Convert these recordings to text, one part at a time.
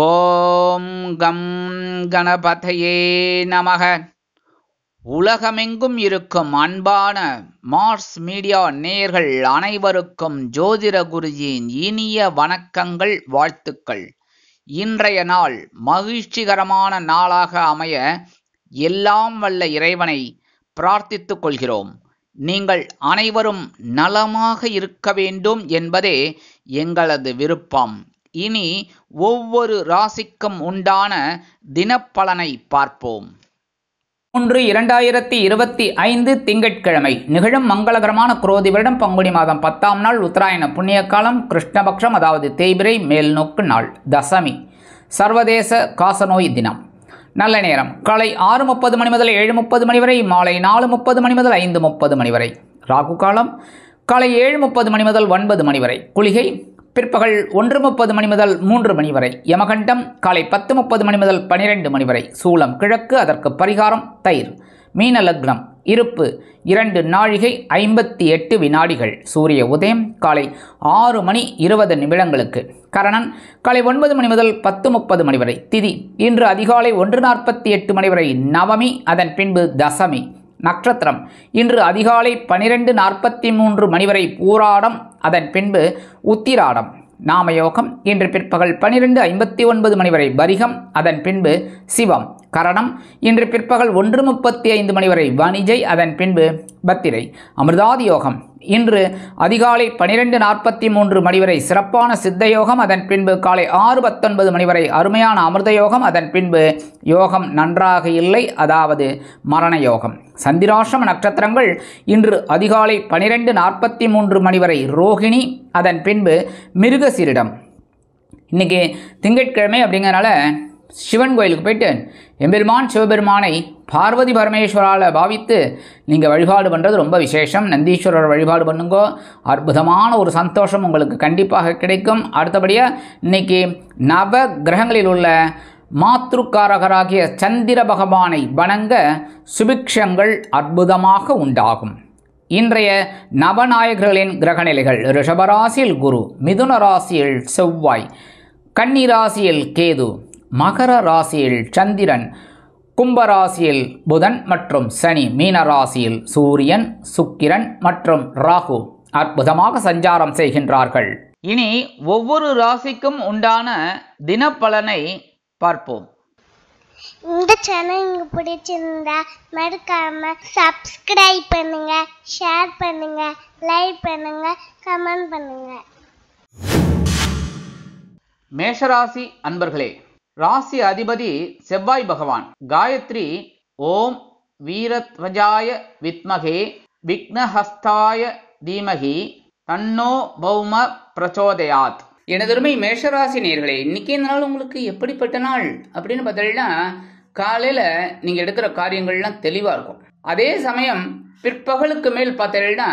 ஓம் come கணபதையே நமக. உலகமெங்கும் இருக்கும் அன்பான மார்ஸ் மீடியா நேயர்கள் அனைவருக்கும் ஜோதிட குருஜியின் இனிய வணக்கங்கள், வாழ்த்துக்கள். இன்றைய நாள் மகிழ்ச்சிகரமான நாளாக அமைய எல்லாம் வல்ல இறைவனை பிரார்த்தித்துக் கொள்கிறோம். நீங்கள் அனைவரும் நலமாக இருக்க வேண்டும் என்பதே எங்களது விருப்பம். இனி ஒவ்வொரு ராசிக்கும் உண்டான தினப்பலனை பார்ப்போம். 3/2025 திங்கட்கிழமை நிகழும் மங்களகரமான குரோதி வருடம் பங்குனி மாதம் 10ஆம் நாள் உத்தராயண புண்ணிய காலம், கிருஷ்ணபக்ஷம், அதாவது தேய்பிறை மேல்நோக்கு நாள், தசமி, சர்வதேச காசநோய் தினம். நல்ல நேரம் காலை 6:30 மணி முதல் 7:30 மணி வரை, மாலை 4:30 மணி முதல் 5:30 மணி வரை. ராகு காலம் காலை 7:30 மணி முதல் 9 மணி வரை. குளிகை பிற்பகல் 1:30 மணி முதல் 3 மணி வரை. யமகண்டம் காலை 10:30 மணி முதல் 12 மணி வரை. சூலம் கிழக்கு, அதற்கு பரிகாரம் தயிர். மீன லக்னம், இருப்பு 2 நாழிகை 58 வினாடிகள். சூரிய உதயம் காலை 6:20 கரணன் காலை 9 மணி முதல் 10:30 மணி வரை. திதி இன்று அதிகாலை 1:48 மணி வரை நவமி, அதன் பின்பு தசமி. நட்சத்திரம் இன்று அதிகாலை 12:43 மணி வரை பூராடம், அதன் பின்பு உத்திராடம். நாமயோகம் இன்று பிற்பகல் 12:59 மணி வரை பரிகம், அதன் பின்பு சிவம். கரணம் இன்று பிற்பகல் 1:35 மணி வரை வணிஜை, அதன் பின்பு பத்திரை. அமிர்தாதி யோகம் இன்று அதிகாலை 12:43 மணி வரை சிறப்பான சித்த யோகம், அதன் பின்பு காலை 6:19 மணி வரை அருமையான அமிர்த யோகம், அதன் பின்பு யோகம் நன்றாக இல்லை, அதாவது மரண யோகம். சந்திராஷ்டம நட்சத்திரங்கள் இன்று அதிகாலை 12:43 மணி வரை ரோகிணி, அதன் பின்பு மிருகசீரிடம். இன்றைக்கி திங்கட்கிழமை அப்படிங்கிறனால சிவன் கோயிலுக்கு போயிட்டு எம்பெருமான் சிவபெருமானை பார்வதி பரமேஸ்வரால் பாவித்து நீங்கள் வழிபாடு பண்ணுறது ரொம்ப விசேஷம். நந்தீஸ்வரர் வழிபாடு பண்ணுங்கோ, அற்புதமான ஒரு சந்தோஷம் உங்களுக்கு கண்டிப்பாக கிடைக்கும். அடுத்தபடியாக இன்றைக்கி நவ கிரகங்களில் உள்ள மாத்ருக்காரகராகிய சந்திர பகவானை வணங்க சுபிக்ஷங்கள் அற்புதமாக உண்டாகும். இன்றைய நவநாயகர்களின் கிரகநிலைகள்: ரிஷபராசியில் குரு, மிதுன ராசியில் செவ்வாய், கன்னி ராசியில் கேது, மகர ராசியில் சந்திரன், கும்பராசியில் புதன் மற்றும் சனி, மீன ராசியில் சூரியன், சுக்கிரன் மற்றும் ராகு அற்புதமாக சஞ்சாரம் செய்கின்றார்கள். இனி ஒவ்வொரு ராசிக்கும் உண்டான தினப்பலனை பார்ப்போம். இந்த சேனல் உங்களுக்கு பிடிச்சிருந்தா மறக்காம சப்ஸ்கிரைப் பண்ணுங்க, ஷேர் பண்ணுங்க, லைக் பண்ணுங்க, கமெண்ட் பண்ணுங்க. மேஷராசி அன்பர்களே, ராசி அதிபதி செவ்வாய் பகவான். காயத்ரி ஓம் வீரத்வஜாய வித்மகே விக்னஹஸ்தாய தீமகி தன்னோ பௌம பிரச்சோதயாத். எனதருமை மேஷராசி நேயர்களே, இன்னைக்கு இந்த நாள் உங்களுக்கு எப்படிப்பட்ட நாள் அப்படின்னு பார்த்தீங்கன்னா, காலையில் நீங்கள் எடுக்கிற காரியங்கள்லாம் தெளிவாக இருக்கும். அதே சமயம் பிற்பகலுக்கு மேல் பார்த்தீங்கன்னா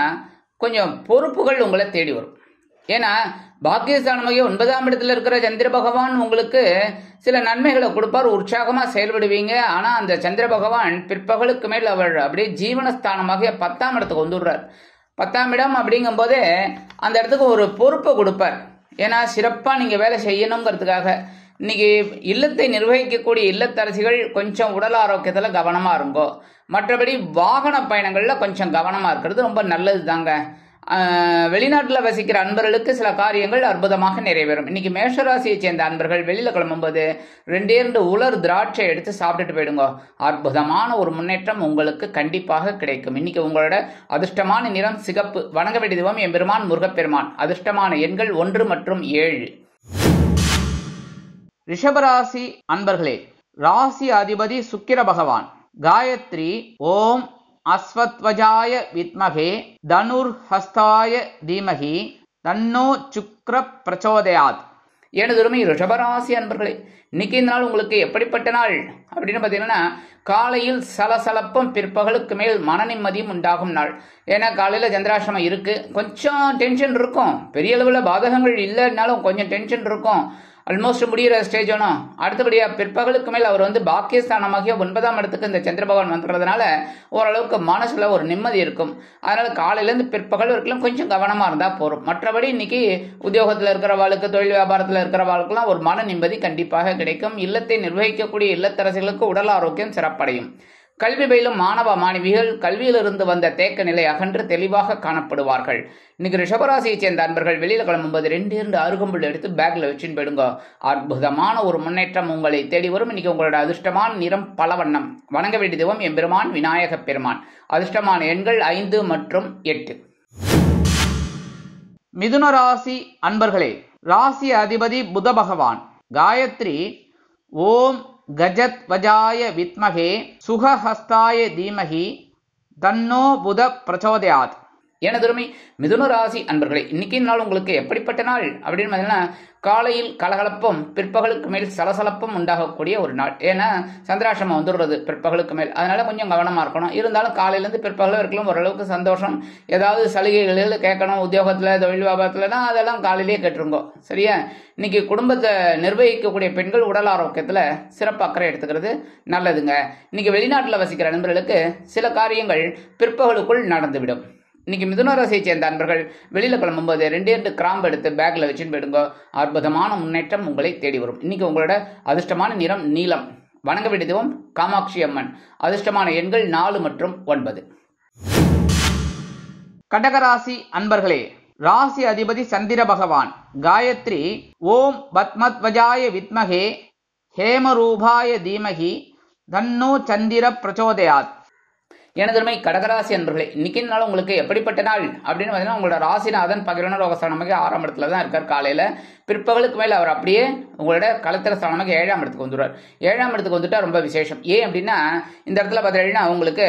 கொஞ்சம் பொறுப்புகள் உங்களை தேடி வரும். ஏன்னா பாக்கியஸ்தானமாக 9ஆம் இடத்துல இருக்கிற சந்திர பகவான் உங்களுக்கு சில நன்மைகளை கொடுப்பார், உற்சாகமாக செயல்படுவீங்க. ஆனால் அந்த சந்திர பகவான் பிற்பகலுக்கு மேல் அவர் அப்படியே ஜீவனஸ்தானமாக 10ஆம் இடத்துக்கு வந்துடுறார். 10ஆம் இடம் அப்படிங்கும்போதே அந்த இடத்துக்கு ஒரு பொறுப்பை கொடுப்பார். ஏன்னா சிறப்பாக நீங்கள் வேலை செய்யணுங்கிறதுக்காக. இன்னைக்கு இல்லத்தை நிர்வகிக்கக்கூடிய இல்லத்தரசிகள் கொஞ்சம் உடல் ஆரோக்கியத்தில் கவனமாக இருங்கோ. மற்றபடி வாகன பயணங்களில் கொஞ்சம் கவனமாக இருக்கிறது ரொம்ப நல்லது தாங்க. வெளிநாட்டில் வசிக்கிற அன்பர்களுக்கு சில காரியங்கள் அற்புதமாக நிறைவேறும். இன்னைக்கு மேஷராசியை சேர்ந்த அன்பர்கள் வெளியில் கிளம்பும்போது 2 உலர் திராட்சை எடுத்து சாப்பிட்டுட்டு போயிடுங்க. அற்புதமான ஒரு முன்னேற்றம் உங்களுக்கு கண்டிப்பாக கிடைக்கும். இன்னைக்கு உங்களோட அதிர்ஷ்டமான நிறம் சிகப்பு. வணங்க வேண்டிய தெய்வம் எம்பெருமான் முருகப்பெருமான். அதிர்ஷ்டமான எண்கள் 1 மற்றும் 7. ரிஷபராசி அன்பர்களே, ராசி அதிபதி சுக்கிர பகவான். காயத்ரி ஓம் அஸ்வத்வஜாய வித்மகே தனுர்ஹஸ்தாய தீமகி தன்னோ சுக்ர பிரச்சோதயாத். எனதுரிமை ரிஷபராசி அன்பர்களே, இன்னைக்கு இந்த நாள் உங்களுக்கு எப்படிப்பட்ட நாள் அப்படின்னு பார்த்தீங்கன்னா, காலையில் சலசலப்பும் பிற்பகலுக்கு மேல் மன நிம்மதியும் உண்டாகும் நாள். ஏன்னா காலையில் சந்திராசிரமம் இருக்குது, கொஞ்சம் டென்ஷன் இருக்கும். பெரிய அளவில் பாதகங்கள் இல்லைன்னாலும் கொஞ்சம் டென்ஷன் இருக்கும். ஆல்மோஸ்ட் முடிகிற ஸ்டேஜ் ஒன்றும். அடுத்தபடியாக பிற்பகலுக்கு மேல் அவர் வந்து பாக்கியஸ்தானமாகிய 9ஆம் இடத்துக்கு இந்த சந்திர பகவான் வந்துடுறதுனால ஓரளவுக்கு மனசுல ஒரு நிம்மதி இருக்கும். அதனால காலையிலேருந்து பிற்பகல் வரைக்கும் கொஞ்சம் கவனமாக இருந்தால் போதும். மற்றபடி இன்னைக்கு உத்தியோகத்தில் இருக்கிறவாளுக்கு, தொழில் வியாபாரத்தில் இருக்கிறவாளுக்கெல்லாம் ஒரு மன நிம்மதி கண்டிப்பாக கிடைக்கும். இல்லத்தை நிர்வகிக்கக்கூடிய இல்லத்தரசிகளுக்கு உடல் ஆரோக்கியம் சிறப்படையும். கல்வி பயிலும் மாணவ மாணவிகள் கல்வியிலிருந்து வந்த தேக்க நிலை அகன்று தெளிவாக காணப்படுவார்கள். இன்னைக்கு ரிஷபராசியை சேர்ந்த அன்பர்கள் வெளியில கிளம்பும்போது 2 அருகம்புல் எடுத்து பேக்ல வச்சுன்னு போயிடுங்க. அற்புதமான ஒரு முன்னேற்றம் உங்களை தேடி வரும். இன்னைக்கு உங்களோட அதிர்ஷ்டமான நிறம் பலவண்ணம். வணங்க வேண்டிய தெய்வம் எம்பெருமான் விநாயக பெருமான். அதிர்ஷ்டமான எண்கள் 5 மற்றும் 8. மிதுன ராசி அன்பர்களே, ராசி அதிபதி புத பகவான். காயத்ரி ஓம் கஜத் வஜாய வித்மகே சுகஹஸ்தாய தீமகி தன்னோ புத பிரச்சோதயாத். எனதுரிமை மிதுன ராசி அன்பர்களே, இன்னைக்கு நாள் உங்களுக்கு எப்படிப்பட்ட நாள் அப்படின்னு பார்த்தீங்கன்னா, காலையில் கலகலப்பும் பிற்பகலுக்கு மேல் சலசலப்பும் உண்டாகக்கூடிய ஒரு நாள். ஏன்னா சந்திராஷ்டமம் வந்துடுறது பிற்பகலுக்கு மேல், அதனால கொஞ்சம் கவனமாக இருக்கணும். இருந்தாலும் காலையிலேருந்து பிற்பகல் வரைக்கும் ஓரளவுக்கு சந்தோஷம். ஏதாவது சலுகைகளில் கேட்கணும் உத்தியோகத்தில், தொழில் வியாபாரத்தில்னா அதெல்லாம் காலையிலேயே கேட்டுருங்கோ. சரியா? இன்னைக்கு குடும்பத்தை நிர்வகிக்கக்கூடிய பெண்கள் உடல் ஆரோக்கியத்தில் சிறப்பு அக்கறை எடுத்துக்கிறது நல்லதுங்க. இன்னைக்கு வெளிநாட்டில் வசிக்கிற நண்பர்களுக்கு சில காரியங்கள் பிற்பகலுக்குள் நடந்துவிடும். இன்னைக்கு மிதுன ராசியை சேர்ந்த அன்பர்கள் வெளியில கிளம்பும்போது 2 கிராம்பு எடுத்து பேக்ல வச்சுன்னு போயிடுங்க. அற்புதமான முன்னேற்றம் உங்களை தேடி வரும். இன்னைக்கு உங்களோட அதிர்ஷ்டமான நிறம் நீலம். வணங்க வேண்டிய தெய்வம் காமாட்சி அம்மன். அதிர்ஷ்டமான எண்கள் 4 மற்றும் 9. கடகராசி அன்பர்களே, ராசி அதிபதி சந்திர பகவான். காயத்ரி ஓம் பத்மத்வஜாய வித்மகே ஹேமரூபாய தீமகி தன்னோ சந்திர பிரச்சோதயாத். எனதுமை கடகராசி அன்பர்களே, இன்னைக்கு நாள் உங்களுக்கு எப்படிப்பட்ட நாள் அப்படின்னு பார்த்தீங்கன்னா, உங்களோட ராசிநாதன் பகிரன ரோகஸ்தானமாக 6ஆம் இடத்துல தான் இருக்கார். காலையில பிற்பகலுக்கு மேல அவர் அப்படியே உங்களோட கலத்திர ஸ்தானமாக 7ஆம் இடத்துக்கு வந்துடுவார். 7ஆம் இடத்துக்கு வந்துட்டா ரொம்ப விசேஷம். ஏன் அப்படின்னா, இந்த இடத்துல பார்த்தீங்கன்னா உங்களுக்கு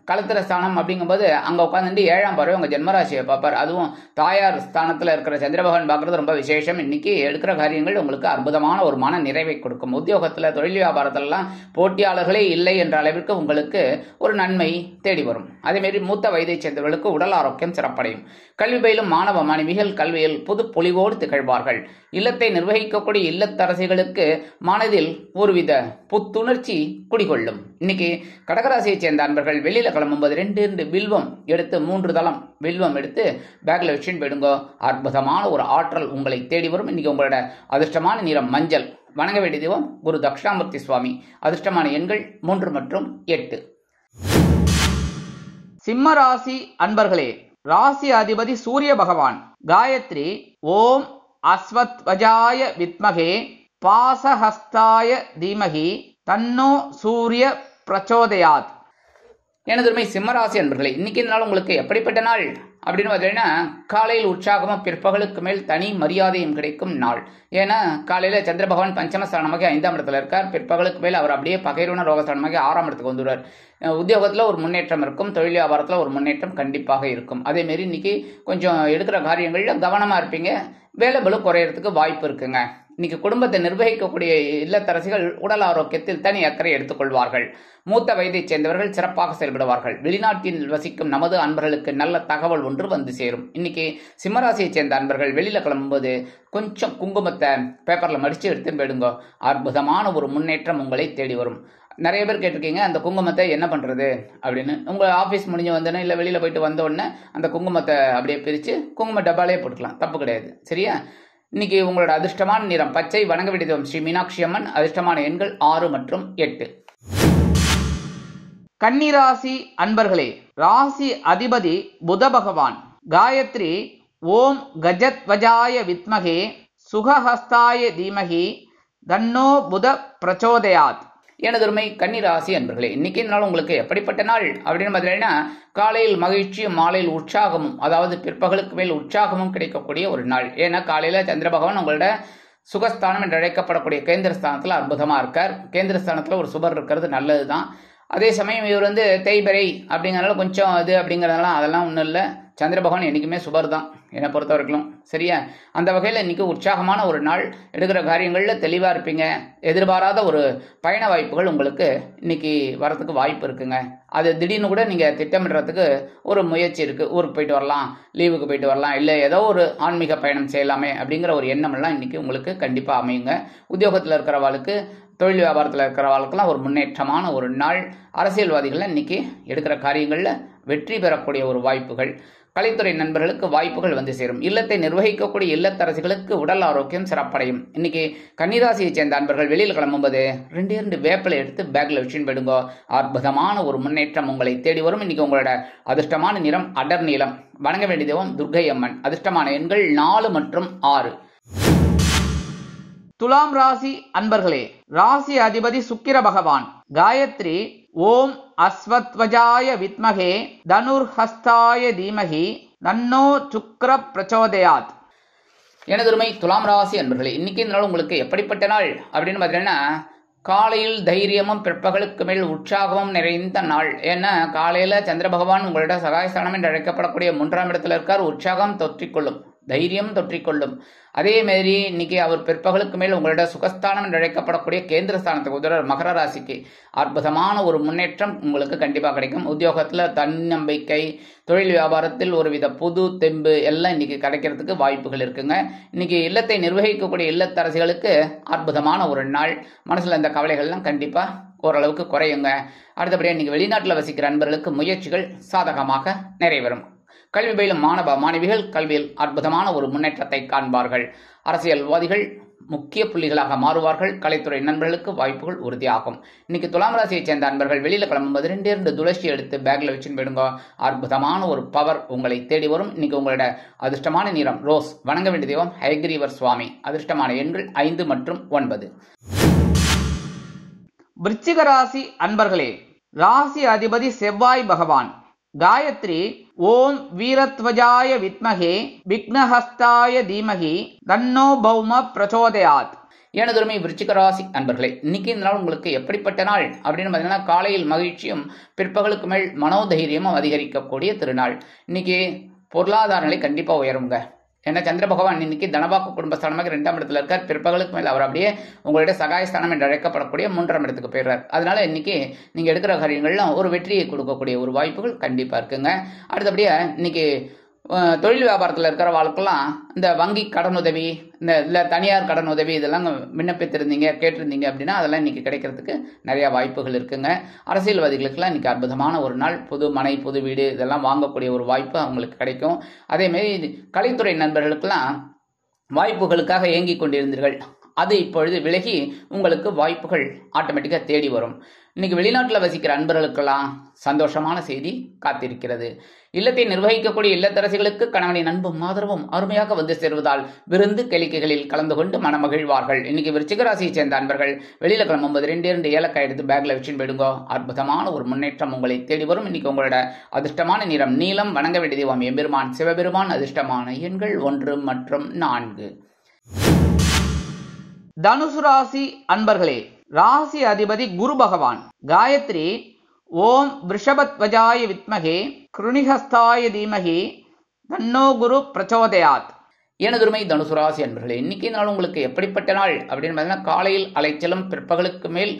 கலத்திர ஸ்தானம் அப்படிங்கும்போது அங்க உட்காந்துட்டு 7ஆம் பார்வை உங்க ஜென்மராசியை பார்ப்பார். அதுவும் தாயார் ஸ்தானத்துல இருக்கிற சந்திர பகவான் பார்க்கறது ரொம்ப விசேஷம். இன்னைக்கு எடுக்கிற காரியங்கள் உங்களுக்கு அற்புதமான ஒரு மன நிறைவை கொடுக்கும். உத்தியோகத்துல, தொழில் வியாபாரத்திலலாம் போட்டியாளர்களே இல்லை என்ற அளவிற்கு உங்களுக்கு ஒரு நன்மை தேடி வரும். அதேமாரி மூத்த வயதை சேர்ந்தவர்களுக்கு உடல் ஆரோக்கியம் சிறப்படையும். கல்வி பயிலும் மாணவ மாணவிகள் கல்வியில் புது பொலிவோடு திகழ்வார்கள். இல்லத்தை நிர்வகிக்கக்கூடிய இல்லத்தரசிகளுக்கு மனதில் ஒருவித புத்துணர்ச்சி குடிகொள்ளும். இன்னைக்கு கடகராசியை சேர்ந்த அன்பர்கள் வெளியில கிளம்பும்போது 2 வில்வம் எடுத்து 3 தளம் வில்வம் எடுத்து பேக்ல வச்சுன்னு போயிடுங்க. அற்புதமான ஒரு ஆற்றல் உங்களை தேடி வரும். இன்னைக்கு உங்களோட அதிர்ஷ்டமான நிறம் மஞ்சள். வணங்க வேண்டிய தெய்வம் குரு தட்சிணாமூர்த்தி சுவாமி. அதிர்ஷ்டமான எண்கள் 3 மற்றும் 8. சிம்ம ராசி அன்பர்களே, ராசி அதிபதி சூரிய பகவான். காயத்ரி ஓம் அஸ்வத்வஜாய வித்மகே பாசஹஸ்தாய தீமகி தன்னோ சூரிய பிரச்சோதயாத். எனதுமை சிம்மராசி அன்பர்களே, இன்னைக்கு நாள் உங்களுக்கு எப்படிப்பட்ட நாள் அப்படின்னு பார்த்தீங்கன்னா, காலையில் உற்சாகமும் பிற்பகலுக்கு மேல் தனி மரியாதையும் கிடைக்கும் நாள். ஏன்னா காலையில சந்திர பகவான் பஞ்சமஸ்தானமாக 5ஆம் இடத்துல இருக்கார். பிற்பகலுக்கு மேல் அவர் அப்படியே பகைருண ரோகஸ்தானமாக 6ஆம் இடத்துக்கு வந்துடுவார். உத்தியோகத்தில் ஒரு முன்னேற்றம் இருக்கும், தொழில் வியாபாரத்தில் ஒரு முன்னேற்றம் கண்டிப்பாக இருக்கும். அதேமாரி இன்னைக்கு கொஞ்சம் எடுக்கிற காரியங்களில் கவனமாக இருப்பீங்க. வேலை பளு குறையறதுக்கு வாய்ப்பு இருக்குங்க. இன்னைக்கு குடும்பத்தை நிர்வகிக்கக்கூடிய இல்லத்தரசிகள் உடல் ஆரோக்கியத்தில் தனி அக்கறை எடுத்துக்கொள்வார்கள். மூத்த வயதை சேர்ந்தவர்கள் சிறப்பாக செயல்படுவார்கள். வெளிநாட்டில் வசிக்கும் நமது அன்பர்களுக்கு நல்ல தகவல் ஒன்று வந்து சேரும். இன்னைக்கு சிம்மராசியை சேர்ந்த அன்பர்கள் வெளியில கிளம்பும்போது கொஞ்சம் குங்குமத்தை பேப்பர்ல மடிச்சு எடுத்துன்னு போயிடுங்க. அற்புதமான ஒரு முன்னேற்றம் உங்களை தேடி வரும். நிறைய பேர் கேட்டிருக்கீங்க, அந்த குங்குமத்தை என்ன பண்றது அப்படின்னு. உங்க ஆபீஸ் முடிஞ்சு வந்தோடனே இல்லை வெளியில போயிட்டு வந்த உடனே அந்த குங்குமத்தை அப்படியே பிரிச்சு குங்கும டப்பாலே போட்டுக்கலாம், தப்பு கிடையாது. சரியா? இன்னைக்கு உங்களோட அதிர்ஷ்டமான நிறம் பச்சை. வணங்க வேண்டிய தெய்வம் ஸ்ரீ மீனாட்சி அம்மன். அதிர்ஷ்டமான எண்கள் 6 மற்றும் 8. கன்னிராசி அன்பர்களே, ராசி அதிபதி புத பகவான். காயத்ரி ஓம் கஜத்வஜாய வித்மகே சுகஹஸ்தாய தீமகி தன்னோ புத பிரச்சோதயாத். எனதொருமை கன்னிராசி அன்பர்களே, இன்னைக்கு நாள் உங்களுக்கு எப்படிப்பட்ட நாள் அப்படின்னு பார்த்தீங்கன்னா, காலையில் மகிழ்ச்சியும் மாலையில் உற்சாகமும், அதாவது பிற்பகலுக்கு மேல் உற்சாகமும் கிடைக்கக்கூடிய ஒரு நாள். ஏன்னா காலையில சந்திர பகவான் உங்களோட சுகஸ்தானம் என்று அழைக்கப்படக்கூடிய கேந்திரஸ்தானத்தில் அற்புதமாக இருக்கார். கேந்திரஸ்தானத்தில் ஒரு சுபர் இருக்கிறது நல்லது தான். அதே சமயம் இவர் தேய்பிறை அப்படிங்கிறனால கொஞ்சம் இது அப்படிங்கிறதெல்லாம் அதெல்லாம் ஒன்றும் இல்லை. சந்திர பகவான் என்றைக்குமே சுபர் தான் என்னை பொறுத்த வரைக்கும். சரியா? அந்த வகையில் இன்றைக்கி உற்சாகமான ஒரு நாள். எடுக்கிற காரியங்களில் தெளிவாக இருப்பீங்க. எதிர்பாராத ஒரு பயண வாய்ப்புகள் உங்களுக்கு இன்றைக்கி வரத்துக்கு வாய்ப்பு இருக்குங்க. அது திடீர்னு கூட நீங்கள் திட்டமிடுறதுக்கு ஒரு முயற்சி இருக்குது. ஊருக்கு போயிட்டு வரலாம், லீவுக்கு போயிட்டு வரலாம், இல்லை ஏதோ ஒரு ஆன்மீக பயணம் செய்யலாமே அப்படிங்கிற ஒரு எண்ணமெல்லாம் இன்றைக்கி உங்களுக்கு கண்டிப்பாக அமையுங்க. உத்தியோகத்தில் இருக்கிறவாளுக்கு, தொழில் வியாபாரத்தில் இருக்கிறவாளுக்கெல்லாம் ஒரு முன்னேற்றமான ஒரு நாள். அரசியல்வாதிகள் இன்றைக்கி எடுக்கிற காரியங்களில் வெற்றி பெறக்கூடிய ஒரு வாய்ப்புகள். கலைத்துறை நண்பர்களுக்கு வாய்ப்புகள் வந்து சேரும். இல்லத்தை நிர்வகிக்கக்கூடிய இல்லத்தரசிகளுக்கு உடல் ஆரோக்கியம் சிறப்படையும். இன்னைக்கு கன்னிராசியை சேர்ந்த அன்பர்கள் வெளியில் கிளம்பும்போது 2 வேப்பிலை எடுத்து பேக்ல வச்சுன்னு போயிடுங்க. அற்புதமான ஒரு முன்னேற்றம் உங்களை தேடி வரும். இன்னைக்கு உங்களோட அதிர்ஷ்டமான நிறம் அடர் நீலம். வணங்க வேண்டிய தெய்வம் துர்க்கை அம்மன். அதிர்ஷ்டமான எண்கள் 4 மற்றும் 6. துலாம் ராசி அன்பர்களே, ராசி அதிபதி சுக்கிர பகவான். காயத்ரி ஓம் அஸ்வத்வஜாய வித்மகே தனுர்ஹஸ்தாய தீமகி தன்னோ சுக்ர பிரச்சோதயாத். எனதுருமை துலாம் ராசி அன்பர்களே, இன்னைக்கு இந்த நாள் உங்களுக்கு எப்படிப்பட்ட நாள் அப்படின்னு பார்த்தீங்கன்னா, காலையில் தைரியமும் பிற்பகலுக்கு மேல் உற்சாகமும் நிறைந்த நாள். ஏன்னா காலையில் சந்திர பகவான் உங்களோட சகாயஸ்தானம் என்று அழைக்கப்படக்கூடிய 3ஆம் இடத்துல இருக்கார். உற்சாகம் தொற்றிக்கொள்ளும், தைரியம் தொற்றிக்கொள்ளும். அதே மாதிரி இன்னைக்கு அவர் பிற்பகலுக்கு மேல் உங்களோட சுகஸ்தானம் என்று அழைக்கப்படக்கூடிய கேந்திரஸ்தானத்துக்கு உதவுற மகர ராசிக்கு அற்புதமான ஒரு முன்னேற்றம் உங்களுக்கு கண்டிப்பாக கிடைக்கும். உத்தியோகத்தில் தன்னம்பிக்கை, தொழில் வியாபாரத்தில் ஒரு புது தெம்பு எல்லாம் இன்னைக்கு கிடைக்கிறதுக்கு வாய்ப்புகள் இருக்குங்க. இன்னைக்கு இல்லத்தை நிர்வகிக்கக்கூடிய இல்லத்தரசிகளுக்கு அற்புதமான ஒரு நாள். மனசில் இந்த கவலைகள்லாம் கண்டிப்பாக ஓரளவுக்கு குறையுங்க. அடுத்தபடியாக இன்னைக்கு வெளிநாட்டில் வசிக்கிற அன்பர்களுக்கு முயற்சிகள் சாதகமாக நிறைவேறும். கல்வி பயிலும் மாணவ மாணவிகள் கல்வியில் அற்புதமான ஒரு முன்னேற்றத்தை காண்பார்கள். அரசியல்வாதிகள் முக்கிய புள்ளிகளாக மாறுவார்கள். கலைத்துறை நண்பர்களுக்கு வாய்ப்புகள் உறுதியாகும். இன்னைக்கு துலாம் ராசியை சேர்ந்த அன்பர்கள் வெளியில் கிளம்பும்போது 2 துளசி எடுத்து பேக்ல வச்சுன்னு போயிடுங்க. அற்புதமான ஒரு பவர் உங்களை தேடி வரும். இன்னைக்கு உங்களோட அதிர்ஷ்டமான நிறம் ரோஸ். வணங்க வேண்டிய தெய்வம் ஹயக்ரீவர் சுவாமி. அதிர்ஷ்டமான எண்கள் 5 மற்றும் 9. விருச்சிக ராசி அன்பர்களே, ராசி அதிபதி செவ்வாய் பகவான். காயத்ரி ஓம் வீரத்வஜாய வித்மகே விக்னஹஸ்தாய தீமகி தன்னோ பௌம பிரச்சோதயாத். எனதுரிமை விருச்சிக ராசி அன்பர்களே, இன்னைக்கு இந்த நாள் உங்களுக்கு எப்படிப்பட்ட நாள் அப்படின்னு பார்த்தீங்கன்னா, காலையில் மகிழ்ச்சியும் பிற்பகலுக்கு மேல் மனோதைரியமும் அதிகரிக்கக்கூடிய திருநாள். இன்னைக்கு பொருளாதார நிலை கண்டிப்பாக உயருங்க. ஏன்னா சந்திர பகவான் இன்னைக்கு தனவாக்கு குடும்பஸ்தானமாக 2ஆம் இடத்துல இருக்கார். பிற்பகலுக்கு மேல் அவர் அப்படியே உங்களுடைய சகாயஸ்தானம் என்று அழைக்கப்படக்கூடிய 3ஆம் இடத்துக்கு போயிடுறார். அதனால இன்னைக்கு நீங்க எடுக்கிற காரியங்கள்லாம் ஒரு வெற்றியை கொடுக்கக்கூடிய ஒரு வாய்ப்புகள் கண்டிப்பா இருக்குங்க. அடுத்தபடியா இன்னைக்கு தொழில் வியாபாரத்தில் இருக்கிற வாழ்க்கெல்லாம் இந்த வங்கி கடனுதவி, இந்த தனியார் கடனுதவி இதெல்லாம் விண்ணப்பித்திருந்தீங்க, கேட்டிருந்தீங்க அப்படின்னா அதெல்லாம் இன்னைக்கு கிடைக்கிறதுக்கு நிறைய வாய்ப்புகள் இருக்குங்க. அரசியல்வாதிகளுக்கெல்லாம் இன்னைக்கு அற்புதமான ஒரு நாள். புது மனை, புது வீடு இதெல்லாம் வாங்கக்கூடிய ஒரு வாய்ப்பு அவங்களுக்கு கிடைக்கும். அதேமாரி கலைத்துறை நண்பர்களுக்கெல்லாம் வாய்ப்புகளுக்காக ஏங்கி கொண்டிருந்தீர்கள், அது இப்பொழுது விலகி உங்களுக்கு வாய்ப்புகள் ஆட்டோமேட்டிக்காக தேடி வரும். இன்னைக்கு வெளிநாட்டில் வசிக்கிற அன்பர்களுக்கெல்லாம் சந்தோஷமான செய்தி காத்திருக்கிறது. இல்லத்தை நிர்வகிக்கக்கூடிய இல்லத்தரசிகளுக்கு கணவனின் அன்பும் ஆதரவும் அருமையாக வந்து சேருவதால் விருந்து கேளிக்கைகளில் கலந்து கொண்டு மனமகிழ்வார்கள். இன்னைக்கு விருச்சிக ராசியை சேர்ந்த அன்பர்கள் வெளியில கிளம்பும்போது 2 ஏலக்காய் எடுத்து பேக்ல வச்சுன்னு போயிடுங்க. அற்புதமான ஒரு முன்னேற்றம் உங்களை தேடி வரும். இன்னைக்கு உங்களோட அதிர்ஷ்டமான நிறம் நீலம். வணங்க வேண்டிய தெய்வம் எம்பெருமான் சிவபெருமான். அதிர்ஷ்டமான எண்கள் 1 மற்றும் 4. தனுசு ராசி அன்பர்களே, ராசி அதிபதி குரு பகவான். காயத்ரி ஓம் விருஷபத்வஜாய வித்மகே கிருணிஹஸ்தாய தீமகி தன்னோ குரு பிரச்சோதயாத். எனதுரிமை தனுசு ராசி அன்பர்களே, இன்னைக்கு நாள் உங்களுக்கு எப்படிப்பட்ட நாள் அப்படின்னு பார்த்தீங்கன்னா, காலையில் அலைச்சலும் பிற்பகலுக்கு மேல்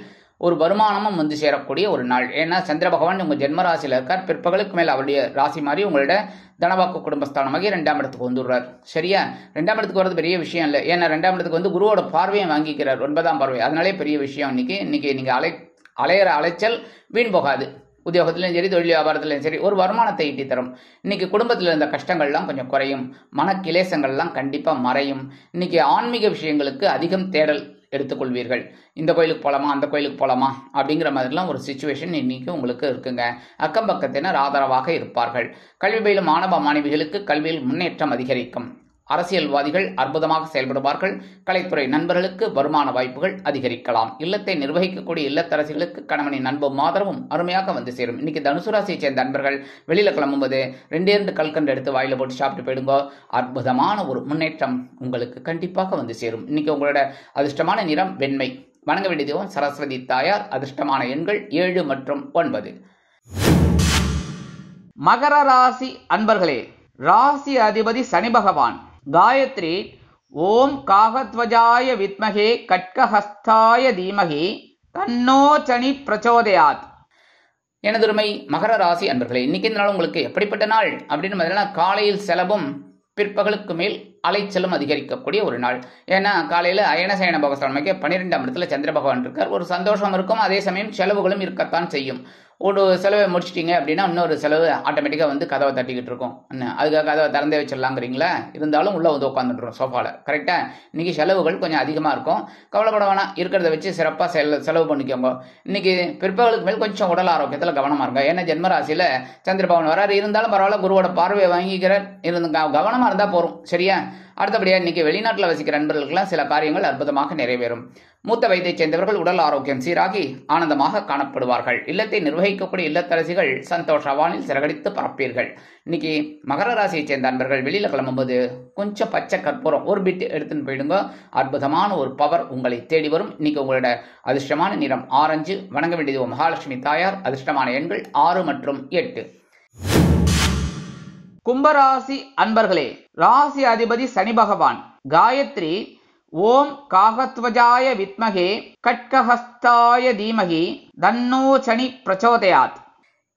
ஒரு வருமானமும் வந்து சேரக்கூடிய ஒரு நாள். ஏன்னா சந்திர பகவான் உங்கள் ஜென்ம ராசியில் இருக்கார். பிற்பகலுக்கு மேல் அவருடைய ராசி மாதிரி உங்களோட தனவாக்கு குடும்பஸ்தானமாகி 2ஆம் இடத்துக்கு வந்துடுறார். சரியா? 2ஆம் இடத்துக்கு வரது பெரிய விஷயம் இல்லை. ஏன்னா 2ஆம் இடத்துக்கு வந்து குருவோட பார்வையை வாங்கிக்கிறார், 9ஆம் பார்வை. அதனாலே பெரிய விஷயம். இன்னைக்கு நீங்கள் அலையிற அலைச்சல் வீண் போகாது. உத்தியோகத்திலையும் சரி, தொழில் வியாபாரத்திலையும் சரி, ஒரு வருமானத்தை ஈட்டி தரும். இன்னைக்கு குடும்பத்தில் இருந்த கஷ்டங்கள்லாம் கொஞ்சம் குறையும். மனக்கிலேசங்கள்லாம் கண்டிப்பாக மறையும். இன்னைக்கு ஆன்மீக விஷயங்களுக்கு அதிகம் தேடல் எடுத்துக்கொள்வீர்கள். இந்த கோயிலுக்கு போகலாமா, அந்த கோயிலுக்கு போகலாமா அப்படிங்கிற மாதிரிலாம் ஒரு சிச்சுவேஷன் இன்னைக்கு உங்களுக்கு இருக்குங்க. அக்கம் பக்கத்தினர் ஆதரவாக இருப்பார்கள். கல்வி பயிலும் மாணவ மாணவிகளுக்கு கல்வியில் முன்னேற்றம் அதிகரிக்கும். அரசியல்வாதிகள் அற்புதமாக செயல்படுவார்கள். கலைத்துறை நண்பர்களுக்கு வருமான வாய்ப்புகள் அதிகரிக்கலாம். இல்லத்தை நிர்வகிக்கக்கூடிய இல்லத்தரசிகளுக்கு கணவனின் அன்பும் ஆதரவும் அருமையாக வந்து சேரும். இன்னைக்கு தனுசு ராசியை சேர்ந்த அன்பர்கள் வெளியில கிளம்பும்போது 2 கல்கண்டு எடுத்து வாயில போட்டு சாப்பிட்டு போயிடுங்க. அற்புதமான ஒரு முன்னேற்றம் உங்களுக்கு கண்டிப்பாக வந்து சேரும். இன்னைக்கு உங்களோட அதிர்ஷ்டமான நிறம் வெண்மை. வணங்க வேண்டிய தெய்வம் சரஸ்வதி தாயார். அதிர்ஷ்டமான எண்கள் 7 மற்றும் 9. மகர ராசி அன்பர்களே, ராசி அதிபதி சனி பகவான். காயத்ரி ஓம் காகத்வஜாய வித்மகே கட்கஹஸ்தாய தீமகி தன்னோ சனி பிரச்சோதயாத். எனதுரிமை மகர ராசி அன்பர்களே, இன்னைக்கு இந்த நாள் உங்களுக்கு எப்படிப்பட்ட நாள் அப்படின்னு பார்த்தீங்கன்னா, காலையில் செலவும் பிற்பகலுக்கு மேல் அலைச்சலும் அதிகரிக்கக்கூடிய ஒரு நாள். ஏன்னா காலையில் அயனசயன பகவானுக்கு 12ஆம் இடத்துல சந்திர பகவான் இருக்கார். ஒரு சந்தோஷம் இருக்கும், அதே சமயம் செலவுகளும் இருக்கத்தான் செய்யும். ஒரு செலவை முடிச்சிட்டிங்க அப்படின்னா இன்னொரு செலவு ஆட்டோமேட்டிக்காக வந்து கதவை தட்டிக்கிட்டு இருக்கும். அதுக்காக கதவை திறந்தே வச்சிடலாங்கிறீங்களா, இருந்தாலும் உள்ளே வந்து உட்காந்துட்டுரும் சோஃபாவில். கரெக்டாக இன்றைக்கி செலவுகள் கொஞ்சம் அதிகமாக இருக்கும். கவலைப்பட வேணாம், இருக்கிறத வச்சு சிறப்பாக செலவு பண்ணிக்கோங்க. இன்றைக்கி பிற்பகலுக்கு மேல் கொஞ்சம் உடல் ஆரோக்கியத்தில் கவனமாக இருங்க. ஏன்னா ஜென்மராசியில் சந்திர பகவான் வராரு, இருந்தாலும் பரவாயில்ல, குருவோட பார்வையை வாங்கிக்கிறார், கவனமாக இருந்தால் போகிறோம். சரியா? அடுத்தபடியாக இன்றைக்கி வெளிநாட்டில் வசிக்கிற நண்பர்களுக்கெல்லாம் சில காரியங்கள் அற்புதமாக நிறைவேறும். மூத்த வயதைச் சேர்ந்தவர்கள் உடல் ஆரோக்கியம் சீராகி ஆனந்தமாக காணப்படுவார்கள். இல்லத்தை நிர்வகிக்கக்கூடிய இல்லத்தரசிகள் சந்தோஷ வானில் சிறகடித்து பரப்பீர்கள். இன்னைக்கு மகர ராசியைச் சேர்ந்த நண்பர்கள் வெளியில் கிளம்பும்போது கொஞ்சம் பச்சை கற்பூரம் ஒரு பிட் எடுத்துன்னு போயிடுங்க. அற்புதமான ஒரு பவர் உங்களை தேடி வரும். இன்னைக்கு உங்களோட அதிர்ஷ்டமான நிறம் ஆரஞ்சு. வணங்க வேண்டியது மகாலட்சுமி தாயார். அதிர்ஷ்டமான எண்கள் 6 மற்றும் 8. கும்பராசி அன்பர்களே, ராசி அதிபதி சனி பகவான். காயத்ரி ஓம் காகத்வஜாய வித்மகே கட்கஹஸ்தாய தீமகி தன்னோ சனி பிரச்சோதயாத்.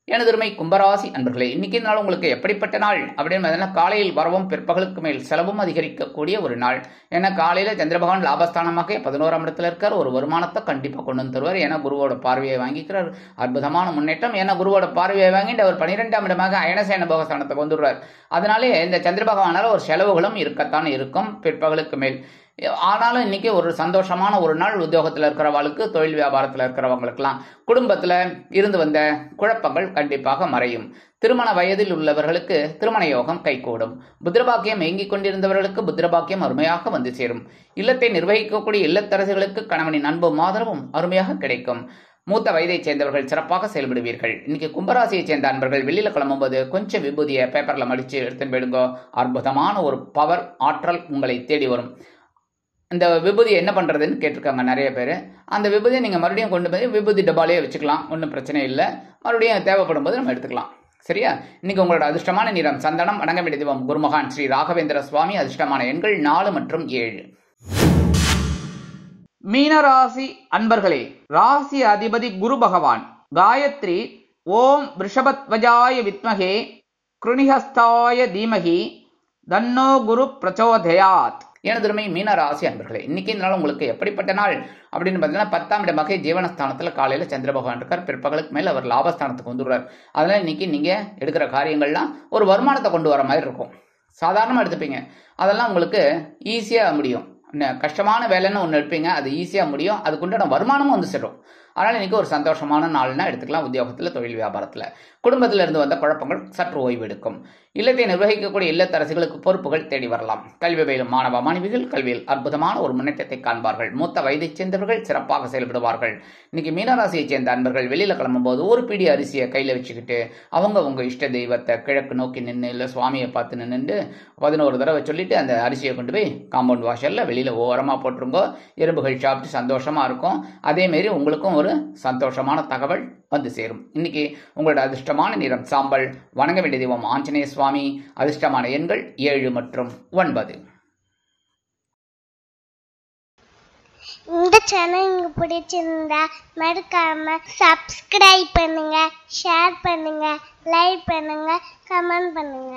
எனதுரிமை கும்பராசி அன்பர்களே, இன்னைக்கு நாள் உங்களுக்கு எப்படிப்பட்ட நாள் அப்படின்னு பார்த்தீங்கன்னா, காலையில் வரவும் பிற்பகலுக்கு மேல் செலவும் அதிகரிக்கக்கூடிய ஒரு நாள். ஏன்னா காலையில் சந்திர பகவான் லாபஸ்தானமாக 11ஆம் இடத்துல இருக்கார். ஒரு வருமானத்தை கண்டிப்பாக கொண்டு வந்து தருவார். ஏன்னா குருவோட பார்வையை வாங்கிக்கிறார். அற்புதமான முன்னேற்றம். ஏன்னா குருவோட பார்வையை வாங்கிட்டு அவர் 12ஆம் இடமாக அயனசேன போகஸ்தானத்தை கொண்டுடுறார். அதனாலே இந்த சந்திர பகவானால் ஒரு செலவுகளும் இருக்கத்தான் இருக்கும் பிற்பகலுக்கு மேல். ஆனாலும் இன்னைக்கு ஒரு சந்தோஷமான ஒரு நாள். உத்தியோகத்தில் இருக்கிறவங்களுக்கு, தொழில் வியாபாரத்தில் இருக்கிறவங்களுக்கெல்லாம் குடும்பத்தில் இருந்து வந்த குழப்பங்கள் கண்டிப்பாக மறையும். திருமண வயதில் உள்ளவர்களுக்கு திருமண யோகம் கைகூடும். புத்திரபாக்கியம் ஏங்கிக் கொண்டிருந்தவர்களுக்கு புத்திரபாக்கியம் அருமையாக வந்து சேரும். இல்லத்தை நிர்வகிக்கக்கூடிய இல்லத்தரசிகளுக்கு கணவனின் அன்பும் ஆதரவும் அருமையாக கிடைக்கும். மூத்த வயதைச் சேர்ந்தவர்கள் சிறப்பாக செயல்படுவீர்கள். இன்னைக்கு கும்பராசியைச் சேர்ந்த அன்பர்கள் வெளியில் கிளம்பும்போது கொஞ்சம் விபூதியை பேப்பரில் மடித்து எடுத்துன்னு போயிடுங்க. அற்புதமான ஒரு பவர் ஆற்றல் உங்களை தேடி வரும். இந்த விபூதி என்ன பண்ணுறதுன்னு கேட்டிருக்காங்க நிறைய பேர். அந்த விபூதியை நீங்கள் மறுபடியும் கொண்டு போய் விபூதி டப்பாலே வச்சுக்கலாம், ஒன்றும் பிரச்சனை இல்லை. மறுபடியும் தேவைப்படும் போது நம்ம எடுத்துக்கலாம். சரியா? இன்னைக்கு உங்களோட அதிர்ஷ்டமான நிறம் சந்தனம். வணங்க வேண்டிய தெய்வம் குருமகான் ஸ்ரீ ராகவேந்திர சுவாமி. அதிர்ஷ்டமான எண்கள் 4 மற்றும் 7. மீனராசி அன்பர்களே, ராசி அதிபதி குரு பகவான். காயத்ரி ஓம் ரிஷபத்வஜாய வித்மகே கிருணிஹஸ்தாய தீமகி தன்னோ குரு பிரச்சோதயாத். எனதுரிமை மீனராசி அன்பர்களே, இன்னைக்கு இந்த நாள் உங்களுக்கு எப்படிப்பட்ட நாள் அப்படின்னு பார்த்தீங்கன்னா, 10ஆம் இடமாக ஜீவனஸ்தானத்தில் காலையில் சந்திர பகவான் இருக்கார். பிற்பகலுக்கு மேல் அவர் லாபஸ்தானத்துக்கு வந்துடுறார். அதனால் இன்னைக்கு நீங்கள் எடுக்கிற காரியங்கள்லாம் ஒரு வருமானத்தை கொண்டு வர மாதிரி இருக்கும். சாதாரணமாக எடுத்துப்பீங்க, அதெல்லாம் உங்களுக்கு ஈஸியாக முடியும். கஷ்டமான வேலைன்னு ஒன்று எடுப்பீங்க, அது ஈஸியாக முடியும். அதுக்குண்டான வருமானமும் வந்து சேரும். அதனால் இன்றைக்கி ஒரு சந்தோஷமான நாள்னா எடுத்துக்கலாம். உத்தியோகத்தில், தொழில் வியாபாரத்தில், குடும்பத்தில் இருந்து வந்த குழப்பங்கள் சற்று ஓய்வு எடுக்கும். இல்லத்தை நிர்வகிக்கக்கூடிய இல்லத்தரசிகளுக்கு பொறுப்புகள் தேடி வரலாம். கல்வி பயிலும் மாணவ மாணவிகள் கல்வியில் அற்புதமான ஒரு முன்னேற்றத்தை காண்பார்கள். மூத்த வயதைச் சேர்ந்தவர்கள் சிறப்பாக செயல்படுவார்கள். இன்னைக்கு மீனராசியைச் சேர்ந்த அன்பர்கள் வெளியில் கிளம்பும்போது ஒரு பிடி அரிசியை கையில் வச்சுக்கிட்டு அவங்க உங்கள் இஷ்ட தெய்வத்தை கிழக்கு நோக்கி நின்று, இல்லை சுவாமியை பார்த்து நின்று 11 தடவை சொல்லிட்டு அந்த அரிசியை கொண்டு போய் காம்பவுண்ட் வாஷரில் வெளியில் ஓரமாக போட்டுருங்கோ. எறும்புகள் சாப்பிட்டு சந்தோஷமாக இருக்கும். அதேமாரி உங்களுக்கும் ஒரு சந்தோஷமான தகவல் வந்து சேரும். இன்னைக்கு உங்களோட அதிர்ஷ்டமான நிறம் சாம்பல். வணங்க வேண்டிய தெய்வம் ஆஞ்சநேய சுவாமி. அதிர்ஷ்டமான எண்கள் 7 மற்றும் 9. இந்த சேனல் உங்களுக்கு பிடிச்சிருந்தா மறக்காம சப்ஸ்கிரைப் பண்ணுங்க, ஷேர் பண்ணுங்க, லைக் பண்ணுங்க, கமெண்ட் பண்ணுங்க.